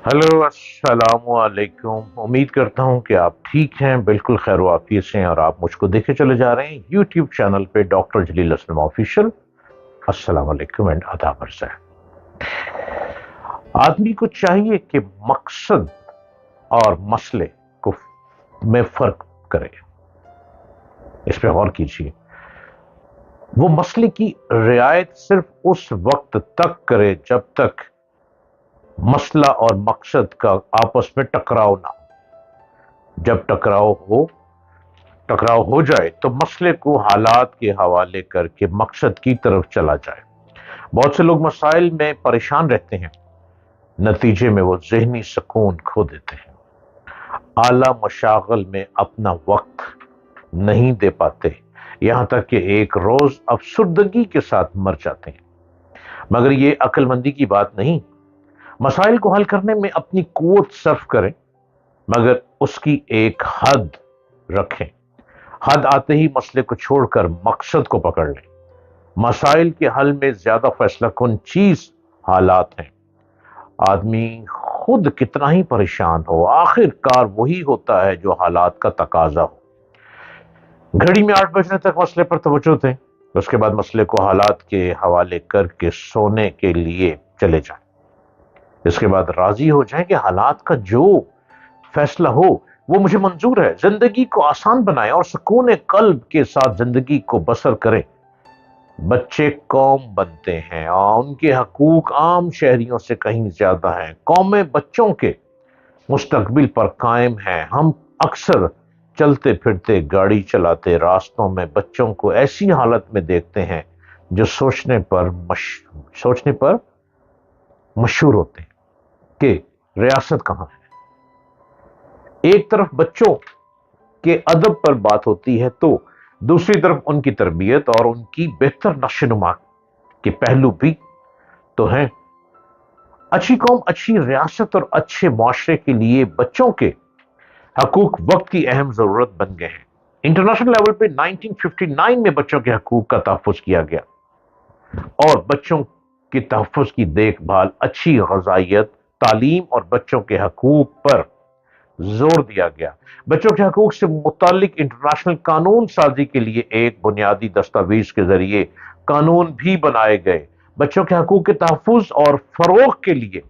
Hello, अस्सलाम वालेकुम। उम्मीद करता हूँ कि आप ठीक हैं, बिल्कुल खैर आफियत से हैं और आप मुझको देखे चले जा रहे हैं यूट्यूब चैनल पे डॉक्टर जलील असलम ऑफिशियल। अस्सलाम वालेकुम एंड आदाब अर्ज़ है। आदमी को चाहिए कि मकसद और मसले को में फर्क करे। इस पे गौर कीजिए। वो मसले की रियायत सिर्फ उस वक्त तक करे जब तक मसला और मकसद का आपस में टकराव ना हो। जब टकराव हो जाए तो मसले को हालात के हवाले करके मकसद की तरफ चला जाए। बहुत से लोग मसाइल में परेशान रहते हैं, नतीजे में वो जहनी सुकून खो देते हैं, आला मशागल में अपना वक्त नहीं दे पाते, यहां तक कि एक रोज अफसुर्दगी के साथ मर जाते हैं। मगर ये अक्लमंदी की बात नहीं। मसाइल को हल करने में अपनी कुव्वत सर्फ करें, मगर उसकी एक हद रखें। हद आते ही मसले को छोड़कर मकसद को पकड़ लें। मसाइल के हल में ज्यादा फैसला कुन चीज हालात हैं। आदमी खुद कितना ही परेशान हो, आखिरकार वही होता है जो हालात का तकाजा हो। घड़ी में 8 बजने तक मसले पर तवज्जो दें, उसके बाद मसले को हालात के हवाले करके सोने के लिए चले जाएं। इसके बाद राजी हो जाएं कि हालात का जो फैसला हो वो मुझे मंजूर है। जिंदगी को आसान बनाएं और सुकून कल्ब के साथ जिंदगी को बसर करें। बच्चे कौम बनते हैं और उनके हकूक आम शहरियों से कहीं ज्यादा हैं। कौमें बच्चों के मुस्तकबिल पर कायम हैं। हम अक्सर चलते फिरते गाड़ी चलाते रास्तों में बच्चों को ऐसी हालत में देखते हैं जो सोचने पर मशहूर होते हैं कि रियासत कहां है। एक तरफ बच्चों के अदब पर बात होती है तो दूसरी तरफ उनकी तरबियत और उनकी बेहतर नशोनुमा के पहलू भी तो हैं। अच्छी कौम, अच्छी रियासत और अच्छे मुआशरे के लिए बच्चों के हकूक वक्त की अहम जरूरत बन गए हैं। इंटरनेशनल लेवल पे 1959 में बच्चों के हकूक का तहफ़्फ़ुज़ किया गया और बच्चों के तहफ़्फ़ुज़ की देखभाल, अच्छी ग़िज़ाइयत, तालीम और बच्चों के हकूक पर जोर दिया गया। बच्चों के हकूक से मुतालिक इंटरनेशनल कानून साजी के लिए एक बुनियादी दस्तावेज के जरिए कानून भी बनाए गए। बच्चों के हकूक के तहफ़्फ़ुज़ और फरोग के लिए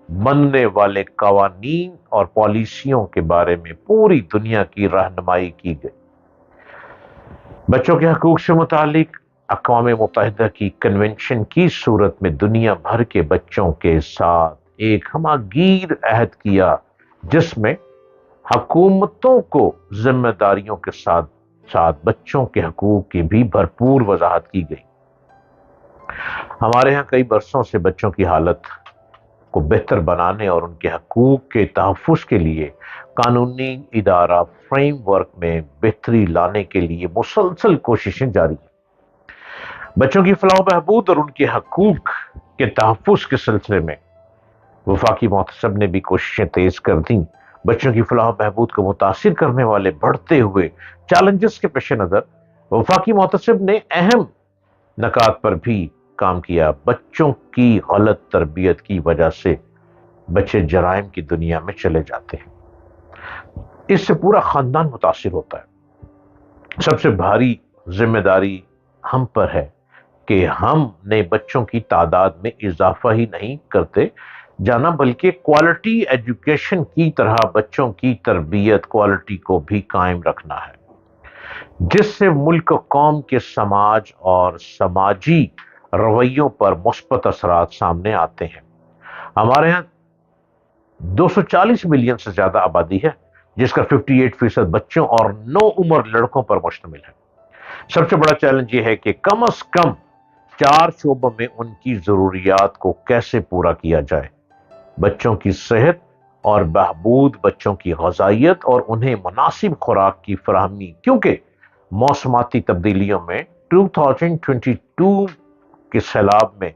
बनने वाले कवानीन और पॉलिसियों के बारे में पूरी दुनिया की रहनुमाई की गई। बच्चों के हकूक से मुतालिक अक़वाम मुत्तहिदा की कन्वेंशन की सूरत में दुनिया भर के बच्चों के साथ एक हमागीर अहद किया, जिसमें हुकूमतों को जिम्मेदारियों के साथ साथ बच्चों के हकूक की भी भरपूर वजाहत की गई। हमारे यहाँ कई बरसों से बच्चों की हालत को बेहतर बनाने और उनके हकूक के तहफ़्फ़ुज़ के लिए कानूनी इदारा फ्रेमवर्क में बेहतरी लाने के लिए मुसलसल कोशिशें जारी हैं। बच्चों की फलाह बहबूद और उनके हकूक के तहफ़्फ़ुज़ के सिलसिले में वफाकी मोहतसब ने भी कोशिशें तेज कर दी। बच्चों की फलाह बहबूद को मुतासिर करने वाले बढ़ते हुए चैलेंजेस के पेश नज़र वफाकी मोहतसब ने अहम नकात पर भी काम किया। बच्चों की गलत तरबियत की वजह से बच्चे जराइम की दुनिया में चले जाते हैं। इससे पूरा खानदान मुतासिर होता है। सबसे भारी जिम्मेदारी हम पर है कि हमने बच्चों की तादाद में इजाफा ही नहीं करते जाना, बल्कि क्वालिटी एजुकेशन की तरह बच्चों की तरबियत क्वालिटी को भी कायम रखना है, जिससे मुल्क कौम के समाज और समाजी रवैयों पर मुस्बत असरात सामने आते हैं। हमारे यहाँ 240 मिलियन से ज्यादा आबादी है, जिसका 58% बच्चों और नौ उम्र लड़कों पर मुश्तमिल है। सबसे बड़ा चैलेंज यह है कि कम से कम 4 शोबों में उनकी जरूरियात को कैसे पूरा किया जाए। बच्चों की सेहत और बहबूद, बच्चों की ग़िज़ाइयत और उन्हें मुनासिब खुराक की फराहमी, क्योंकि मौसमाती तब्दीलियों में 2022 के सैलाब में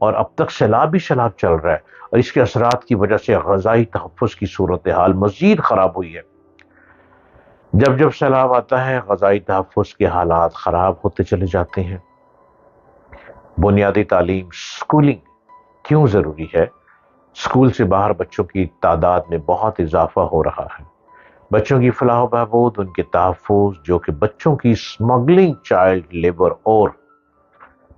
और अब तक सैलाब ही सैलाब चल रहा है और इसके असरात की वजह से ग़िज़ाई तहफ़्फ़ुज़ की सूरत हाल मजीद खराब हुई है। जब जब सैलाब आता है, ग़िज़ाई तहफ़्फ़ुज़ के हालात खराब होते चले जाते हैं। बुनियादी तालीम, स्कूलिंग क्यों जरूरी है? اسکول سے باہر بچوں کی تعداد میں بہت اضافہ ہو رہا ہے۔ بچوں کی فلاح و بہبود، ان کے تحفظ، جو کہ بچوں کی اسمگلنگ، چائلڈ لیبر اور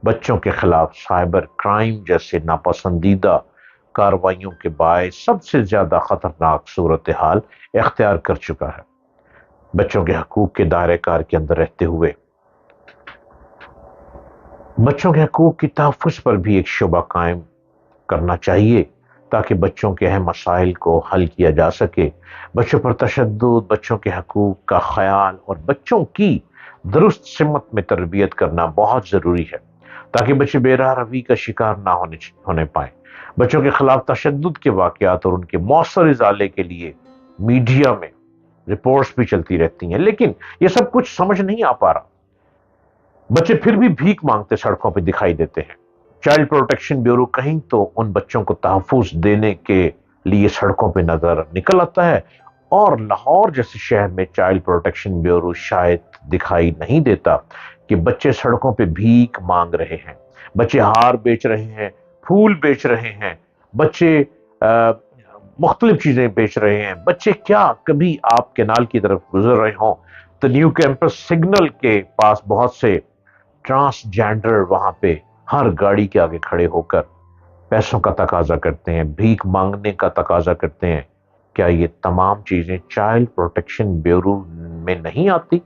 بچوں کے خلاف سائبر کرائم جیسے ناپسندیدہ کارروائیوں کے باعث سب سے زیادہ خطرناک صورتحال اختیار کر چکا ہے۔ بچوں کے حقوق کے دائرہ کار کے اندر رہتے ہوئے بچوں کے حقوق کی تحفظ پر بھی ایک شعبہ قائم کرنا چاہیے تاکہ بچوں کے اہم مسائل کو حل کیا جا سکے۔ بچوں پر تشدد، بچوں کے حقوق کا خیال اور بچوں کی درست سمت میں تربیت کرنا بہت ضروری ہے تاکہ بچے بے راہ روی کا شکار نہ ہونے پائیں۔ بچوں کے خلاف تشدد کے واقعات اور ان کے مؤثر ازالے کے لیے میڈیا میں رپورٹس بھی چلتی رہتی ہیں، لیکن یہ سب کچھ سمجھ نہیں آ پا رہا۔ بچے پھر بھی بھیک مانگتے سڑکوں پہ دکھائی دیتے ہیں۔ چائلڈ پروٹیکشن بیورو کہیں تو ان بچوں کو تحفظ دینے کے لیے سڑکوں پہ نظر نکل آتا ہے، اور لاہور جیسے شہر میں چائلڈ پروٹیکشن بیورو شاید دکھائی نہیں دیتا کہ بچے سڑکوں پہ بھیک مانگ رہے ہیں، بچے ہار بیچ رہے ہیں، پھول بیچ رہے ہیں، بچے مختلف چیزیں بیچ رہے ہیں۔ بچے کیا کبھی آپ کینال کی طرف گزر رہے ہوں تو نیو کیمپس سگنل کے پاس بہت سے ٹرانسجینڈر وہاں پہ ہر گاڑی کے آگے کھڑے ہو کر پیسوں کا تقاضا کرتے ہیں، بھیک مانگنے کا تقاضا کرتے ہیں؟ کیا یہ تمام چیزیں چائلڈ پروٹیکشن بیورو میں نہیں آتی؟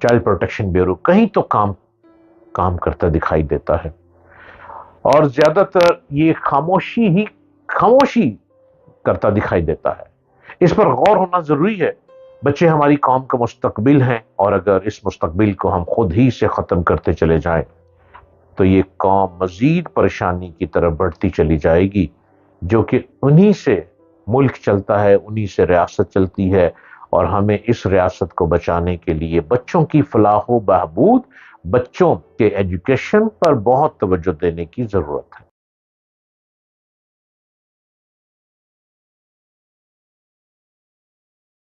چائلڈ پروٹیکشن بیورو کہیں تو کام کرتا دکھائی دیتا ہے، اور زیادہ تر یہ خاموشی کرتا دکھائی دیتا ہے۔ اس پر غور ہونا ضروری ہے۔ بچے ہماری قوم کا مستقبل ہیں، اور اگر اس مستقبل کو ہم خود ہی سے ختم کرتے چلے جائیں تو یہ قوم مزید پریشانی کی طرف بڑھتی چلی جائے گی، جو کہ انہی سے ملک چلتا ہے، انہی سے ریاست چلتی ہے، اور ہمیں اس ریاست کو بچانے کے لیے بچوں کی فلاح و بہبود، بچوں کے ایجوکیشن پر بہت توجہ دینے کی ضرورت ہے۔